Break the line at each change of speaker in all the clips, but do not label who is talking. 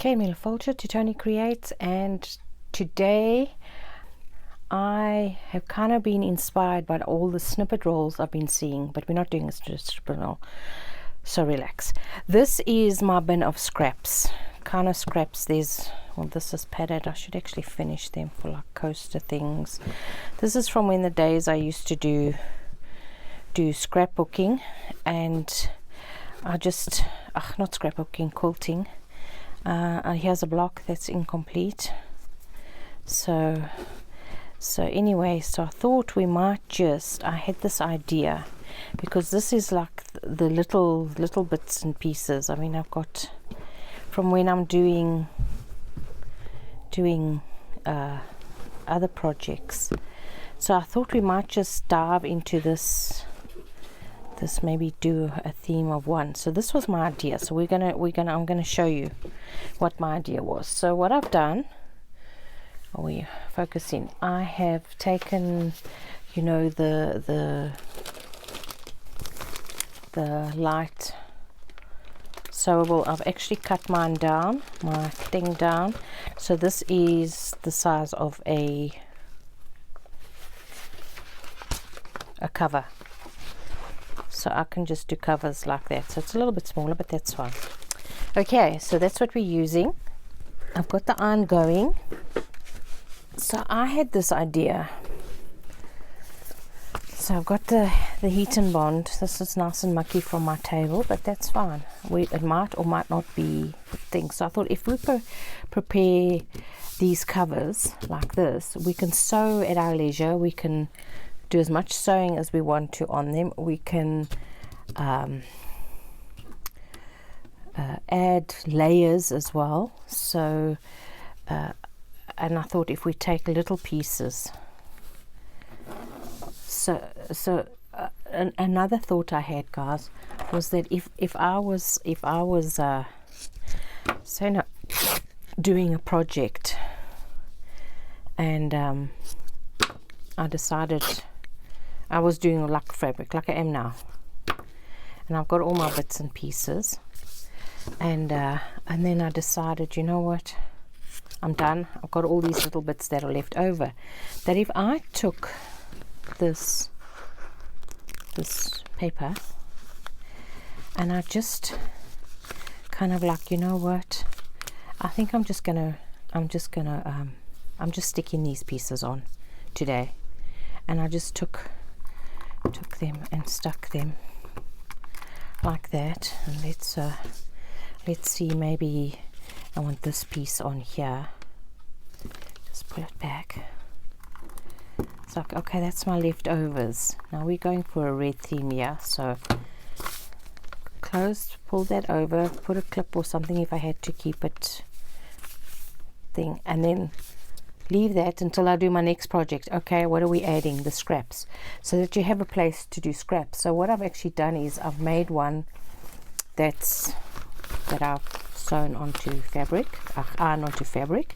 Okay, Mila Fulcher to Toni Creates, and today I have kind of been inspired by all the snippet rolls I've been seeing, but we're not doing a snippet roll, so relax. This is my bin of scraps, kind of scraps. This is padded. I should actually finish them for like coaster things. This is from when the days I used to do scrapbooking, and I just not scrapbooking, quilting. Here's a block that's incomplete, so anyway, so I thought we might I had this idea, because this is like the little bits and pieces. I mean, I've got from when I'm doing other projects, so I thought we might just dive into this, maybe do a theme of one. So this was my idea, so I'm gonna show you what my idea was. So what I've done, we focus in, I have taken, you know, the light sewable. I've actually cut mine down, my thing down, so this is the size of a cover. So I can just do covers like that. So it's a little bit smaller, but that's fine. Okay, so that's what we're using. I've got the iron going. So I had this idea. So I've got the heat and bond. This is nice and mucky from my table, but that's fine. It might or might not be things. So I thought if we prepare these covers like this, we can sew at our leisure. We can do as much sewing as we want to on them. We can add layers as well. So and I thought if we take little pieces, another thought I had, guys, was that if I was doing a project, and I decided I was doing like fabric, like I am now, and I've got all my bits and pieces, and then I decided, you know what, I'm done. I've got all these little bits that are left over, that if I took this paper and I just kind of like, you know what, I think I'm just sticking these pieces on today, and I just took them and stuck them like that. And let's see, maybe I want this piece on here. Just pull it back. It's like, okay, that's my leftovers. Now we're going for a red theme here, so close, pull that over, put a clip or something if I had to keep it thing, and then leave that until I do my next project. Okay, what are we adding? The scraps, so that you have a place to do scraps. So what I've actually done is I've made one that I've sewn onto fabric, iron onto fabric,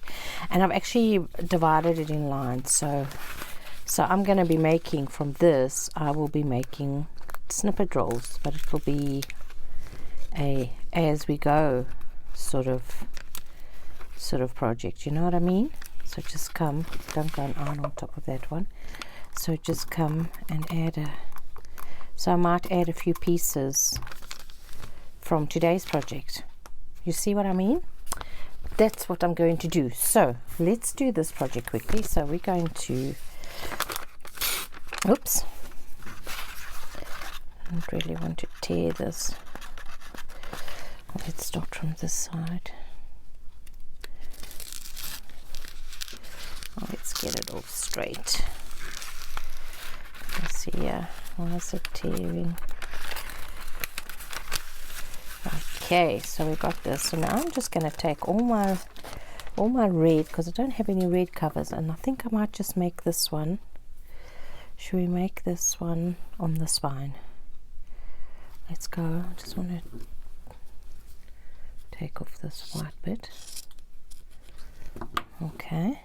and I've actually divided it in lines. So I'm going to be making from this, I will be making snippet rolls, but it will be a as we go sort of project, you know what I mean? So just come, don't go and iron on top of that one. So just come and add so I might add a few pieces from today's project. You see what I mean? That's what I'm going to do. So let's do this project quickly. So we're going to, oops, I don't really want to tear this. Let's start from this side. Let's get it all straight. Let's see here. Why is it tearing? Okay, so we got this. So now I'm just going to take all my red, because I don't have any red covers, and I think I might just make this one. Should we make this one on the spine? Let's go. I just want to take off this white bit. Okay.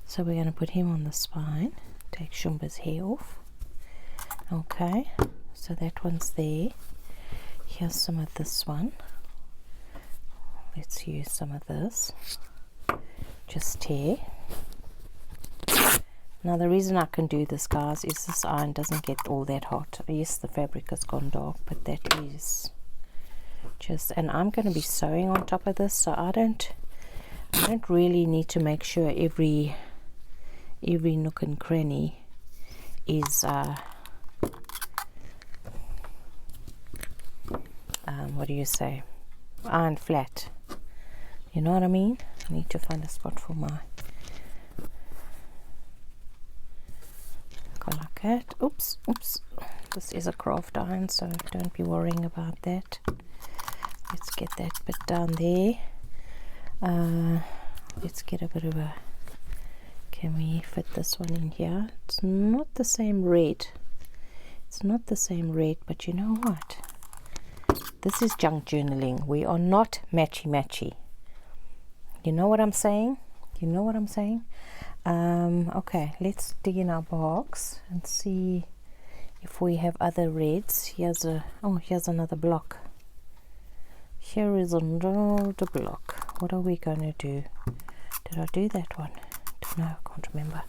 So we're going to put him on the spine. Take Shumba's hair off. Okay, so that one's there. Here's some of this one. let's use some of this. Just tear. Now the reason I can do this, guys, is this iron doesn't get all that hot. Yes, the fabric has gone dark, but that is just, and I'm going to be sewing on top of this, so I don't really need to make sure every nook and cranny is what do you say, iron flat. You know what I mean? I need to find a spot for my, go like that. Oops. This is a craft iron, so don't be worrying about that. Let's get that bit down there. Let's get a bit of a, can we fit this one in here? It's not the same red. It's not the same red, but you know what? This is junk journaling. We are not matchy-matchy. You know what I'm saying? You know what I'm saying? Okay, let's dig in our box and see if we have other reds. Here's another block. Here is another block. What are we going to do? Did I do that one? Don't know, can't remember.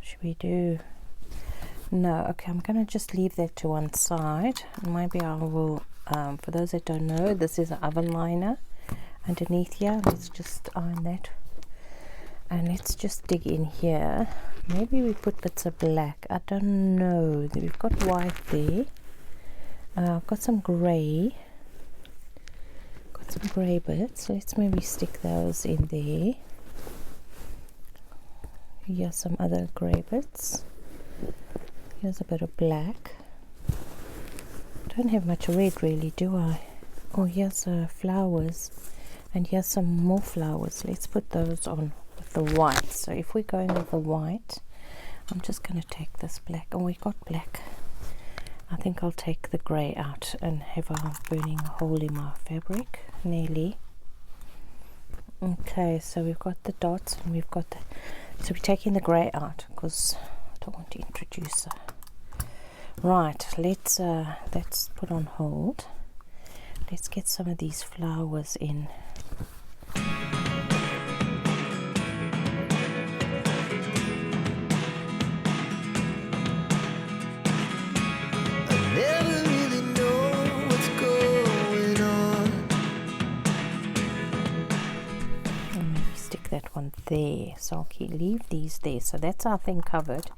Should we do? No, okay, I'm going to just leave that to one side. Maybe I will, for those that don't know, this is an oven liner underneath here. Let's just iron that. And let's just dig in here. Maybe we put bits of black. I don't know. We've got white there. I've got some grey. Got some grey bits. Let's maybe stick those in there. Here's some other grey bits. Here's a bit of black. Don't have much red really, do I? Oh, here's flowers, and here's some more flowers. Let's put those on with the white. So if we're going with the white, I'm just going to take this black. Oh, we got black. I think I'll take the grey out and have a burning hole in my fabric. Nearly. Okay, so we've got the dots and we've got the, so we're taking the grey out because I don't want to introduce her. Right, let's put on hold. Let's get some of these flowers in. That one there, so I'll leave these there. So that's our thing covered.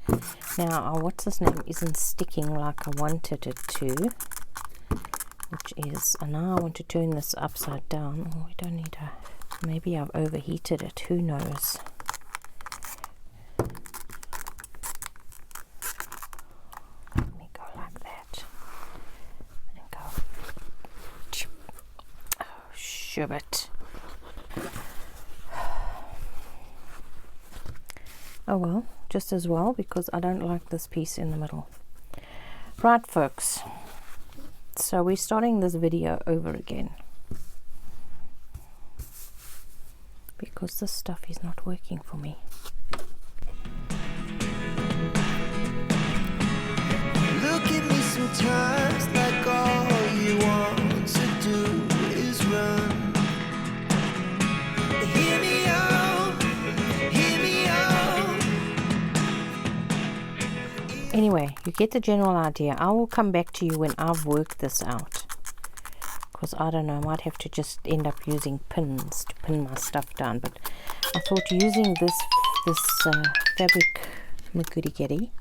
Now our what's this name isn't sticking like I wanted it to, which is, and now I want to turn this upside down. Oh, we don't need a, maybe I've overheated it, who knows. Let me go like that and go, oh, shibbit. Oh well, just as well, because I don't like this piece in the middle. Right, folks, so we're starting this video over again because this stuff is not working for me. Look at me sometimes like all you want to do is run. Hear me out, hear me out. Anyway, you get the general idea. I will come back to you when I've worked this out, because I don't know, I might have to just end up using pins to pin my stuff down, but I thought using this fabric McGoody-Getty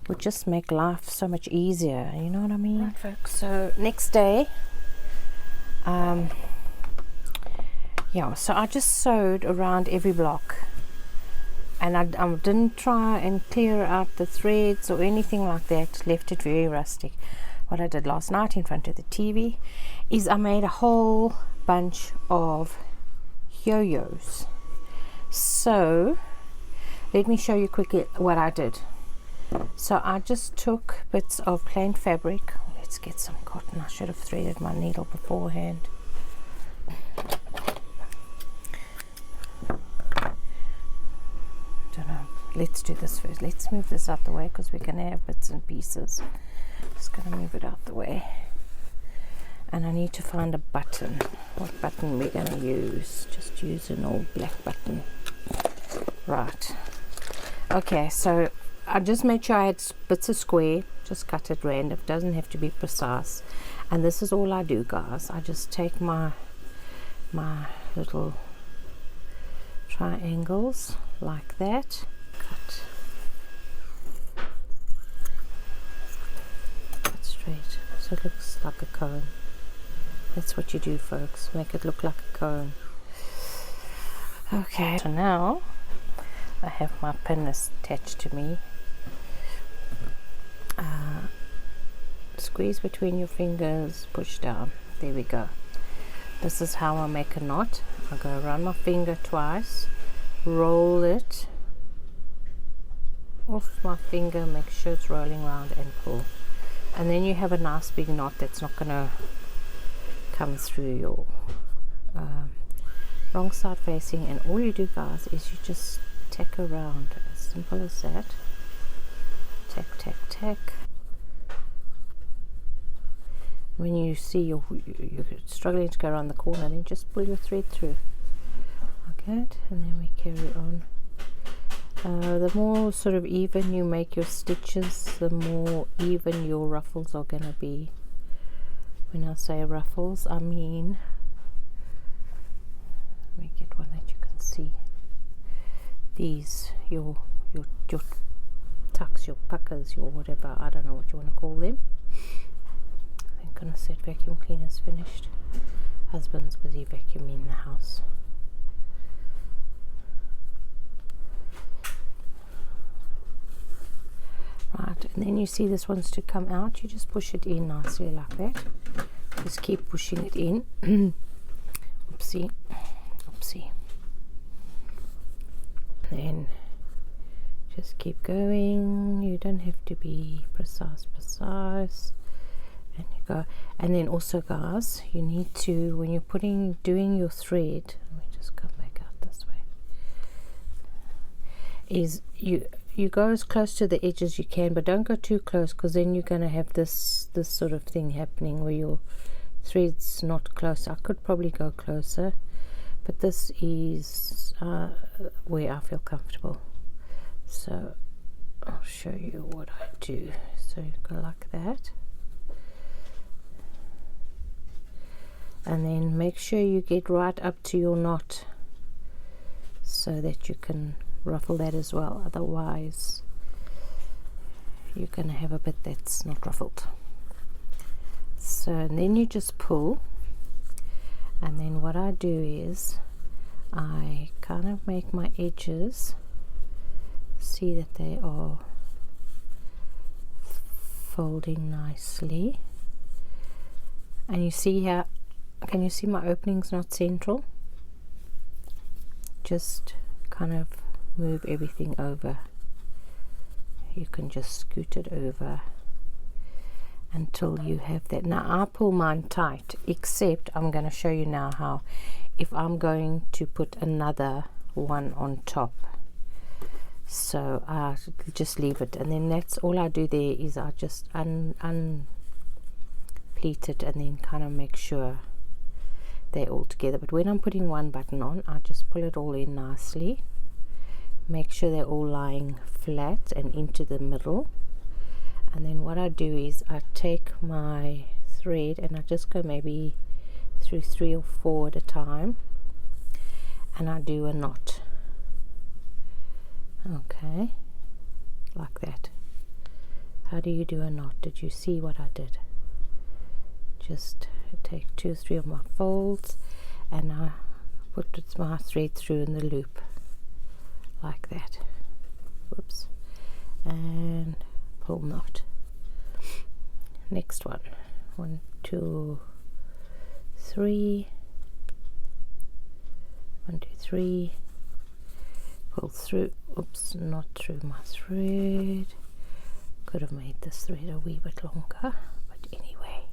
would just make life so much easier, you know what I mean? Right, folks, so next day, yeah, so I just sewed around every block, and I didn't try and clear out the threads or anything like that, left it very rustic. What I did last night in front of the TV is I made a whole bunch of yo-yos. So let me show you quickly what I did. So I just took bits of plain fabric. Let's get some cotton. I should have threaded my needle beforehand. Don't know. Let's do this first. Let's move this out the way because we're going to have bits and pieces. Just going to move it out the way. And I need to find a button. What button we're going to use? Just use an old black button. Right. Okay, so I just made sure I had bits of square. Just cut it random. It doesn't have to be precise. And this is all I do, guys. I just take my little triangles like that. Cut straight so it looks like a cone. That's what you do, folks. Make it look like a cone. Okay, so now I have my pin attached to me. Squeeze between your fingers, push down. There we go. This is how I make a knot. I go around my finger twice, roll it off my finger, make sure it's rolling around, and pull. And then you have a nice big knot that's not going to come through your wrong side facing. And all you do, guys, is you just tack around, as simple as that. Tack, tack, tack. When you see you're struggling to go around the corner, then just pull your thread through. Okay, and then we carry on. The more sort of even you make your stitches, the more even your ruffles are going to be. When I say ruffles, I mean, let me get one that you can see. These, your tucks, your puckers, your whatever, I don't know what you want to call them. Gonna set vacuum cleaner's finished. Husband's busy vacuuming the house. Right, and then you see this wants to come out. You just push it in nicely like that. Just keep pushing it in. Oopsie, oopsie. Then just keep going. You don't have to be precise. And you go, and then also, guys, you need to, when you're doing your thread, let me just come back out this way, is you go as close to the edge as you can, but don't go too close, because then you're going to have this sort of thing happening where your thread's not close. I could probably go closer, but this is where I feel comfortable. So I'll show you what I do. So you go like that. And then make sure you get right up to your knot so that you can ruffle that as well. Otherwise, you're going to have a bit that's not ruffled. So and then you just pull. And then what I do is I kind of make my edges, see that they are folding nicely. And you see how, can you see my opening's not central? Just kind of move everything over. You can just scoot it over until you have that. Now I pull mine tight, except I'm going to show you now how, if I'm going to put another one on top. So I just leave it, and then that's all I do there is I just unpleat it and then kind of make sure they're all together. But when I'm putting one button on, I just pull it all in nicely, make sure they're all lying flat and into the middle. And then what I do is I take my thread and I just go maybe through 3 or 4 at a time, and I do a knot. Okay, like that. How do you do a knot? Did you see what I did? Just take 2 or 3 of my folds and I put my thread through in the loop like that. Whoops. And pull knot. Next one. 1, 2, 3. 1, 2, 3. Pull through. Oops, not through my thread. Could have made this thread a wee bit longer, but anyway.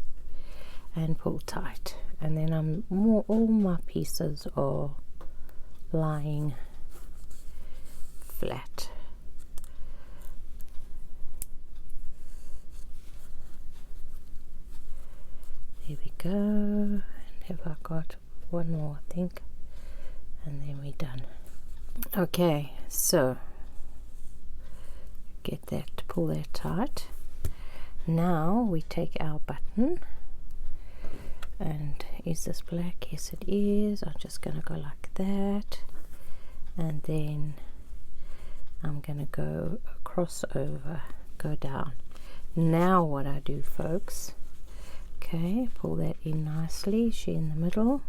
And pull tight. And then all my pieces are lying flat. There we go. And have I got one more, I think, and then we're done. Okay, so get that, pull that tight. Now we take our button, and is this black? Yes it is. I'm just gonna go like that, and then I'm gonna go across over, go down. Now what I do, folks, okay, pull that in nicely, she in the middle,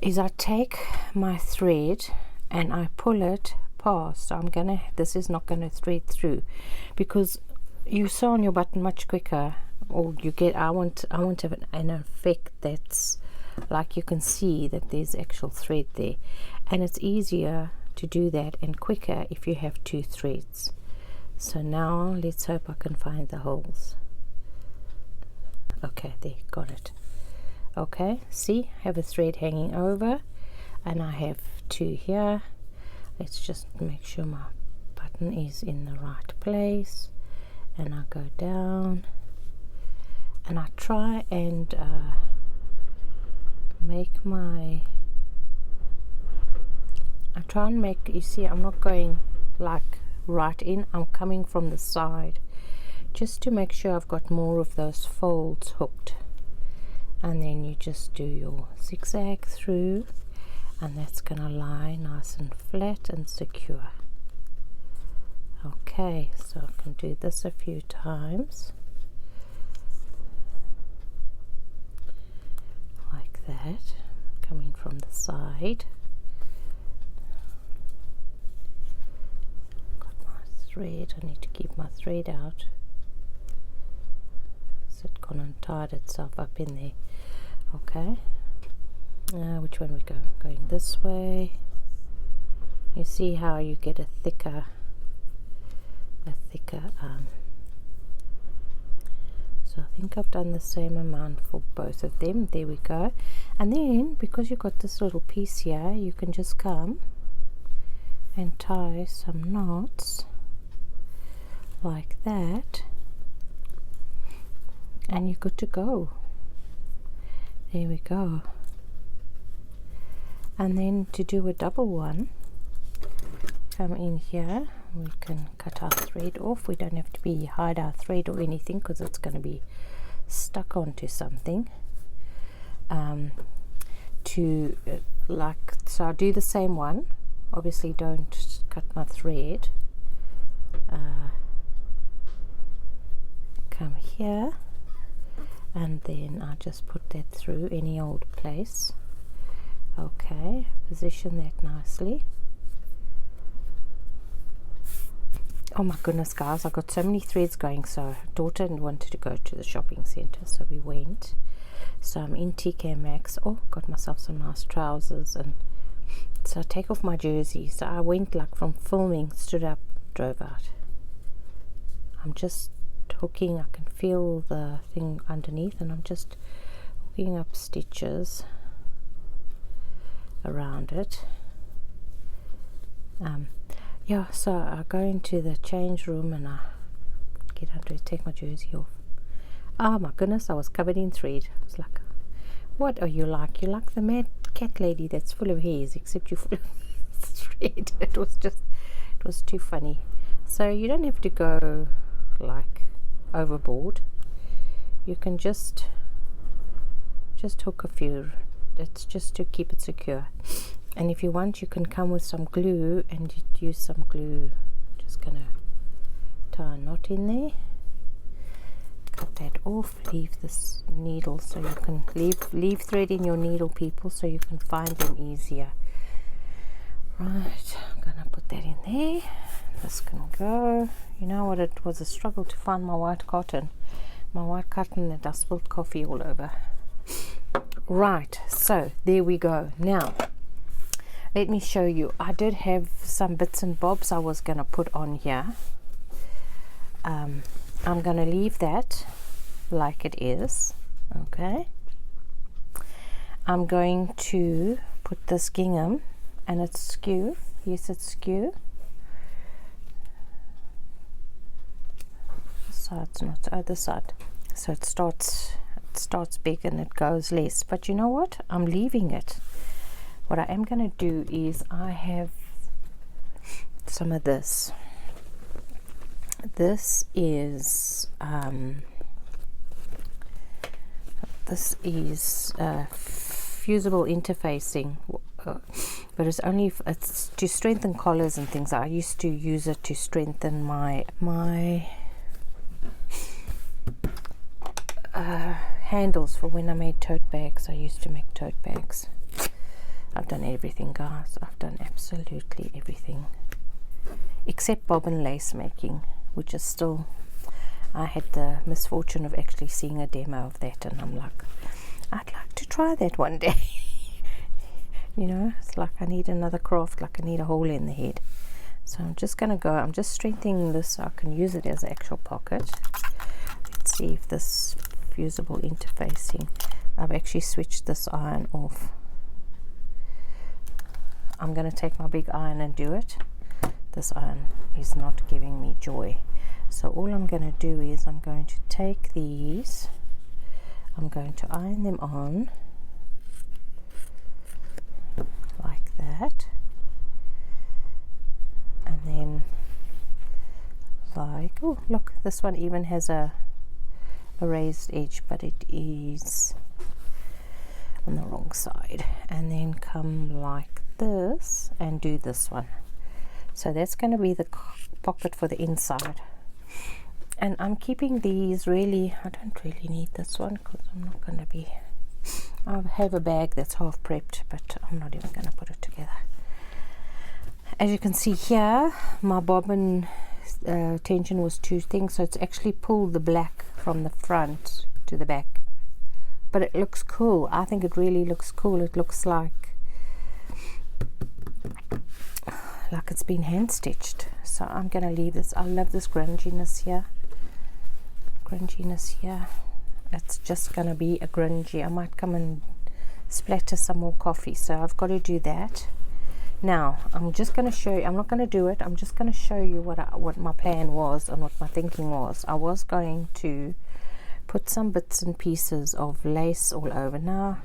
is I take my thread and I pull it past. So I'm gonna, this is not gonna thread through, because you sew on your button much quicker, or you get, I want to have an effect that's like you can see that there's actual thread there, and it's easier to do that and quicker if you have two threads. So now let's hope I can find the holes. Okay, there, got it. Okay, see, I have a thread hanging over and I have two here. Let's just make sure my button is in the right place, and I go down and I try and make my, you see, I'm not going like right in, I'm coming from the side just to make sure I've got more of those folds hooked, and then you just do your zigzag through, and that's gonna lie nice and flat and secure. Okay, so I can do this a few times like that, coming from the side. Got my thread, I need to keep my thread out. So it's gone and tied itself up in there. Okay, which one we go? Going this way. You see how you get a thicker so I think I've done the same amount for both of them. There we go. And then because you've got this little piece here, you can just come and tie some knots like that, and you're good to go. There we go. And then to do a double one, come in here, we can cut our thread off. We don't have to hide our thread or anything, because it's going to be stuck onto something. So I'll do the same one. Obviously don't cut my thread. Come here, and then I just put that through any old place. Okay, position that nicely. Oh my goodness, guys, I got so many threads going. So daughter wanted to go to the shopping center, so we went. So I'm in TK Maxx. Oh, got myself some nice trousers, and so I take off my jersey. So I went like from filming, stood up, drove out. I'm just hooking, I can feel the thing underneath, and I'm just hooking up stitches around it. Yeah, so I go into the change room and I get under it, take my jersey off. Oh my goodness, I was covered in thread. I was like, what are you like? You're like the mad cat lady that's full of hairs, except you're full of thread. It was too funny. So you don't have to go like overboard. You can just hook a few. It's just to keep it secure. And if you want, you can come with some glue and use some glue. Just gonna tie a knot in there, cut that off, leave this needle so you can leave thread in your needle, people, so you can find them easier. Right, I'm gonna put that in there. This can go. You know what, it was a struggle to find my white cotton. That I spilled coffee all over. Right, so there we go. Now let me show you. I did have some bits and bobs I was going to put on here. I'm going to leave that like it is. Okay. I'm going to put this gingham, and it's skew. Yes, it's skew. This side's not the other side. So it starts starts big and it goes less. But you know what? I'm leaving it. What I am going to do is I have some of this. This is fusible interfacing, but it's to strengthen collars and things. I used to use it to strengthen my handles for when I made tote bags. I used to make tote bags. I've done everything, guys. I've done absolutely everything except bobbin lace making, which is still, I had the misfortune of actually seeing a demo of that, and I'm like, I'd like to try that one day. You know, it's like I need another craft, like I need a hole in the head. So I'm just going to go, I'm just strengthening this so I can use it as an actual pocket. Let's see if this fusible interfacing, I've actually switched this iron off. I'm going to take my big iron and do it. This iron is not giving me joy. So all I'm going to do is I'm going to take these, I'm going to iron them on like that, and then like, oh look, this one even has a raised edge, but it is on the wrong side, and then come like this and do this one. So that's going to be the pocket for the inside. And I'm keeping these really, I don't really need this one because I'm not going to be, I have a bag that's half prepped, but I'm not even going to put it together. As you can see here, my bobbin tension was too thin, so it's actually pulled the black from the front to the back. But it looks cool. I think it really looks cool. It looks like it's been hand stitched. So I'm going to leave this. I love this grunginess here. It's just going to be a grungy. I might come and splatter some more coffee, so I've got to do that. Now I'm just going to show you, I'm not going to do it, I'm just going to show you what my plan was and what my thinking was. I was going to put some bits and pieces of lace all over. Now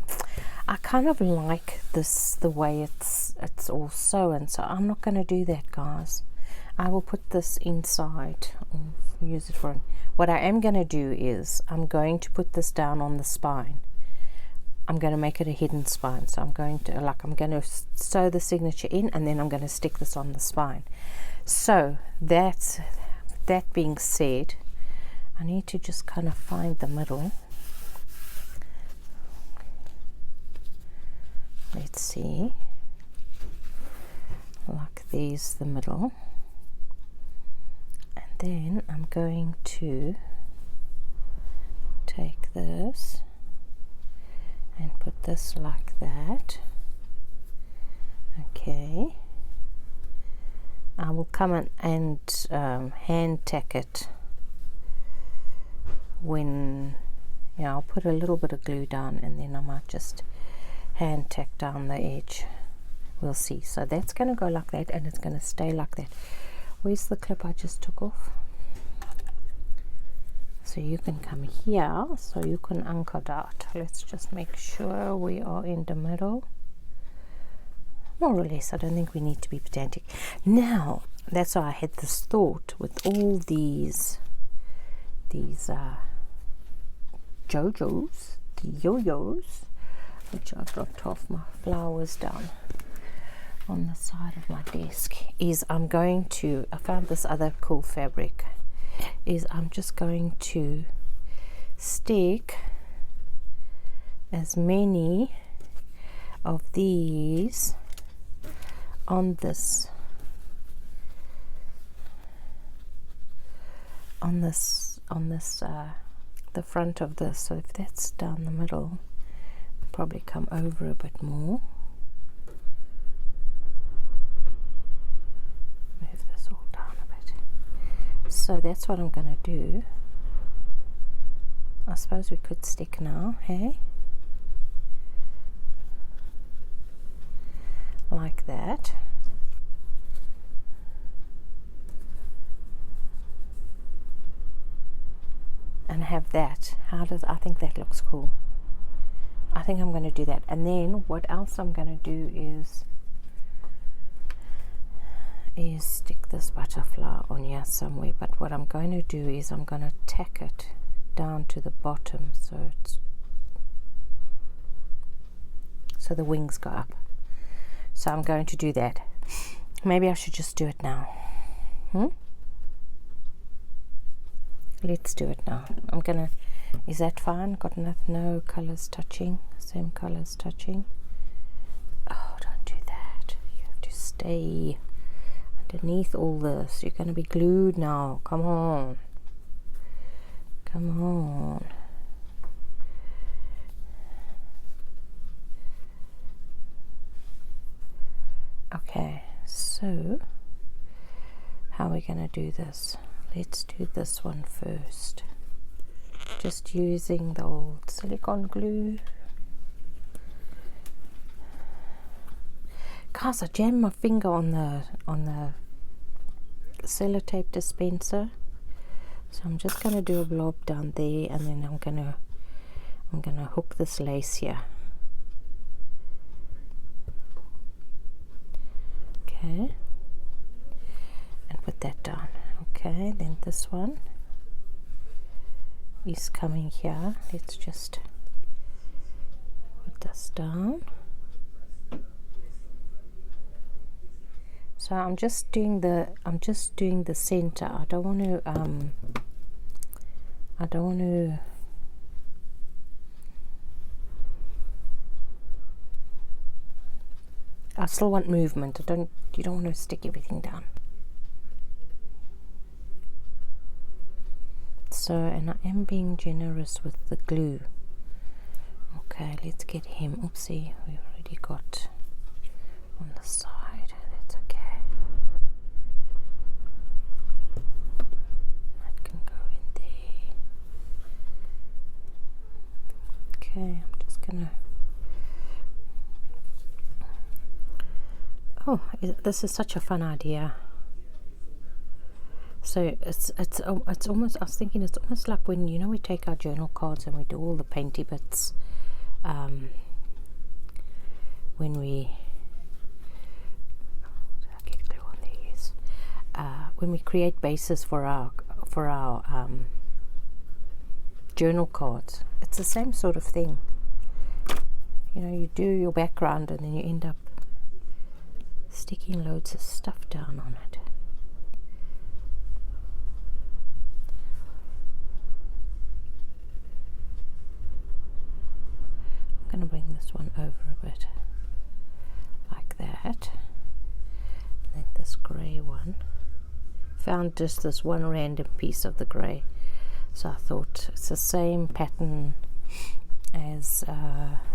I kind of like this, the way it's all sewn, so I'm not going to do that, guys. I will put this inside or use it for, what I am going to do is I'm going to put this down on the spine. I'm going to make it a hidden spine, so I'm going to sew the signature in, and then I'm going to stick this on the spine. So that being said, I need to just kind of find the middle. Let's see, like there's the middle, and then I'm going to take this and put this like that. Okay, I will come and hand tack it when, yeah, I'll put a little bit of glue down, and then I might just hand tack down the edge. We'll see. So that's going to go like that, and it's going to stay like that. Where's the clip I just took off? So you can come here, so you can anchor that. Let's just make sure we are in the middle, more or less. I don't think we need to be pedantic. Now that's why I had this thought with all these yo-yos, the yo-yos, which I dropped off my flowers down on the side of my desk, is I found this other cool fabric, is I'm just going to stick as many of these on this the front of this. So if that's down the middle, probably come over a bit more. Move this all down a bit. So that's what I'm going to do. I suppose we could stick now, hey? Like that. And have that. I think that looks cool. I think I'm going to do that. And then what else I'm going to do is stick this butterfly on here somewhere. But what I'm going to do is I'm going to tack it down to the bottom so the wings go up. So I'm going to do that. Maybe I should just do it now. Let's do it now. Is that fine? Got no colors touching, same colors touching. Oh, don't do that. You have to stay underneath all this. You're going to be glued now. Come on. Come on. Okay, so how are we going to do this? Let's do this one first. Just using the old silicone glue. Guys, I jammed my finger on the sellotape dispenser. So I'm just going to do a blob down there, and then I'm gonna hook this lace here. Okay, and put that down. Okay, then this one is coming here. Let's just put this down. So I'm just doing the center. I don't want to I still want movement. You don't want to stick everything down. So, and I am being generous with the glue. Okay, let's get him. Oopsie, we already got on the side. That's okay. That can go in there. Okay, I'm just gonna. Oh, this is such a fun idea. So it's almost, I was thinking it's almost like when, you know, we take our journal cards and we do all the painty bits, when we when we create bases for our journal cards. It's the same sort of thing. You know, you do your background and then you end up sticking loads of stuff down on it. I'm going to bring this one over a bit like that. And then this grey one. Found just this one random piece of the grey. So I thought it's the same pattern as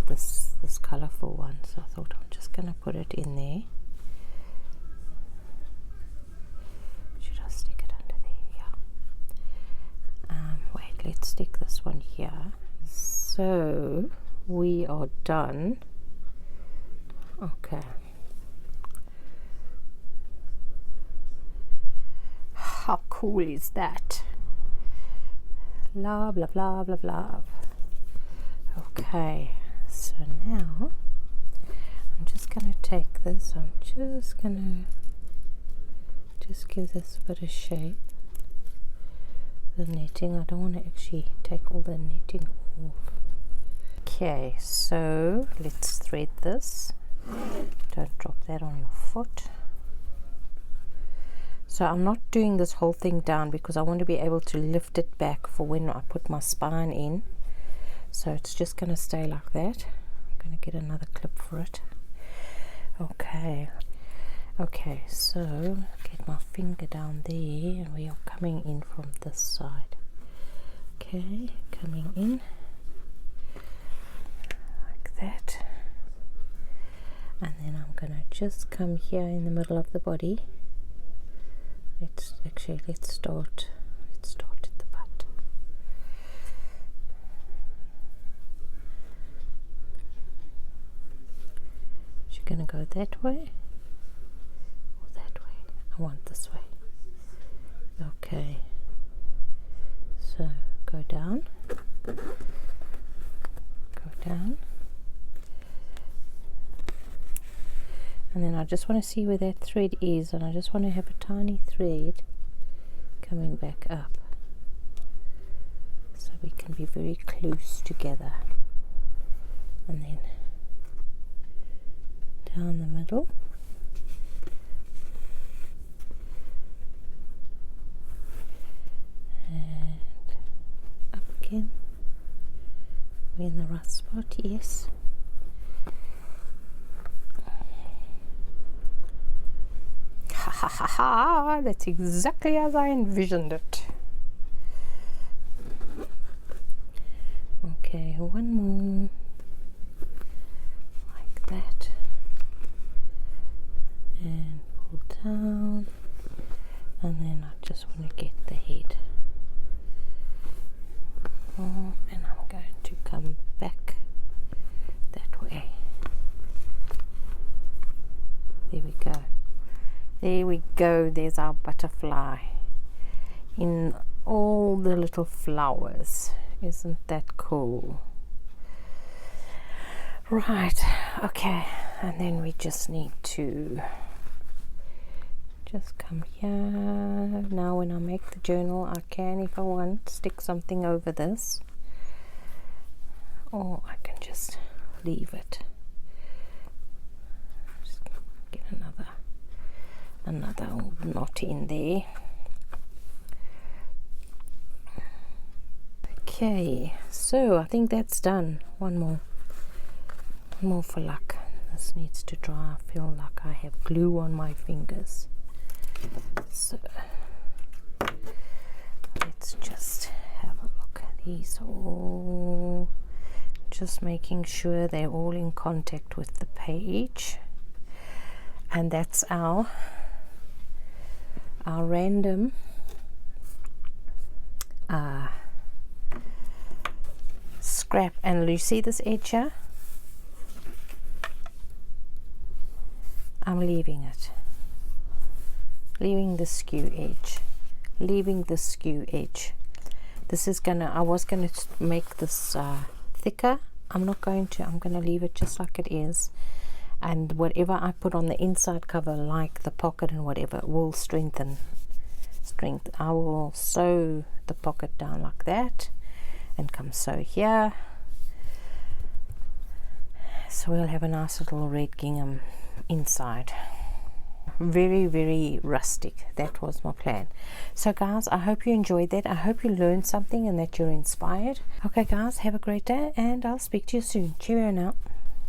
this colourful one. So I thought I'm just going to put it in there. Wait, let's stick this one here. So we are done. Okay. How cool is that? Love, love, love, love, love. Okay, so now I'm just going to take this. I'm just going to give this a bit of shape. The netting, I don't want to actually take all the netting off. Okay, so let's thread this. Don't drop that on your foot. So I'm not doing this whole thing down because I want to be able to lift it back for when I put my spine in. So it's just going to stay like that. I'm going to get another clip for it. Okay. Okay, so get my finger down there, and we are coming in from this side. Okay, coming in like that, and then I'm gonna just come here in the middle of the body. Let's start at the butt. Is she gonna go that way? I want this way. Okay, so go down, and then I just want to see where that thread is, and I just want to have a tiny thread coming back up so we can be very close together, and then down the middle, and up again. We're in the right spot, yes. Ha ha ha ha, that's exactly as I envisioned it. Okay, one more, like that, and pull down, and then I just want to get the head. And I'm going to come back that way. There we go. There we go. There's our butterfly in all the little flowers. Isn't that cool? Right, okay, and then we just need to just come here. Now when I make the journal, I can, if I want, stick something over this, or I can just leave it. Just get another knot in there. Okay, so I think that's done. One more for luck. This needs to dry. I feel like I have glue on my fingers. So let's just have a look. These are all just making sure they're all in contact with the page, and that's our random scrap. And you see this edge here? I'm leaving it. Leaving the skew edge. This is I was gonna make this thicker. I'm not going to. I'm gonna leave it just like it is. And whatever I put on the inside cover, like the pocket and whatever, will strengthen. I will sew the pocket down like that, and come sew here. So we'll have a nice little red gingham inside. Very, very rustic. That was my plan. So guys, I hope you enjoyed that. I hope you learned something and that you're inspired. Okay guys, have a great day, and I'll speak to you soon. Cheerio now.